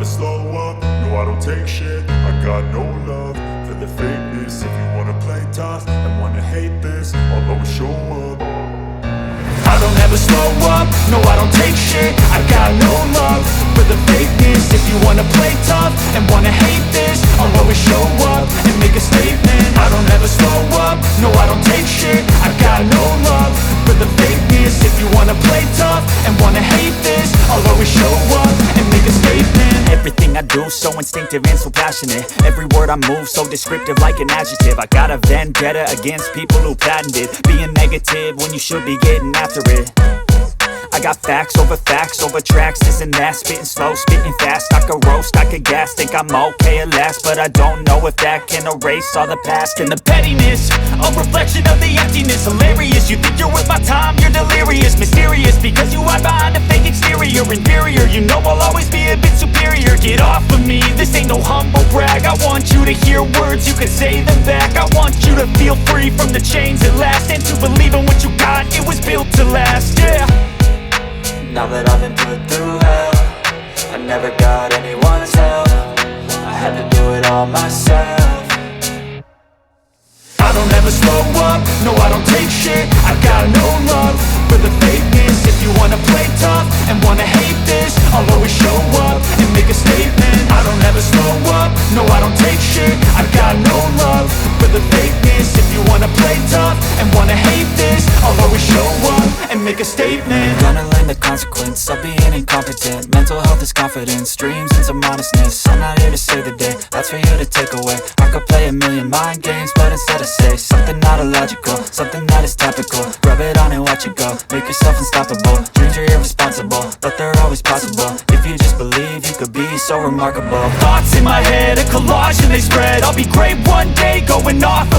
slow up, no I don't take shit. I got no love for the fakeness. If you wanna play tough and wanna hate this, I'll always show up. I don't ever slow up, no I don't take shit. I got no love for the fakeness. If you wanna play tough and wanna hate this, I'll always show up and make a statement. I don't ever slow up, no I don't take shit. I got no love for the fakeness. If you wanna play tough and wanna hate this, I'll always show up and make a statement. Everything I do so instinctive and so passionate. Every word I move so descriptive like an adjective. I got a vendetta against people who patented being negative when you should be getting after it. I got facts over tracks, this and that. Spitting slow, spitting fast, I could roast, I could gas. Think I'm okay at last, but I don't know if that can erase all the past. And the pettiness, a reflection of the emptiness. Hilarious, you think you're worth my time, you're delirious. Mysterious, because you hide behind a fake exterior. Inferior, you know I'll always be a bit superior. Get off of me, this ain't no humble brag. I want you to hear words, you can say them back. I want you to feel free from the chains at last, and to believe in what you got, it was built to last, yeah. Now that I've been put through hell, I never got anyone's help. I had to do it all myself. I don't ever slow up, no I don't take shit. I got no love for the fakeness. If you wanna play tough and wanna hate this, I'll always show up and make a statement. I don't ever slow up, no I don't take shit. I got no love for the fakeness. If you wanna play tough and wanna hate this, I'll always show up and make a statement. Gonna learn the consequence of being incompetent. Mental health is confidence, dreams and some honestness. I'm not here to save the day, that's for you to take away. I could play a million mind games, but instead I say something not illogical, something that is topical. Rub it on and watch it go, make yourself unstoppable. Dreams are irresponsible, but they're always possible. If you just believe, you could be so remarkable. Thoughts in my head, a collage and they spread. I'll be great one day, going off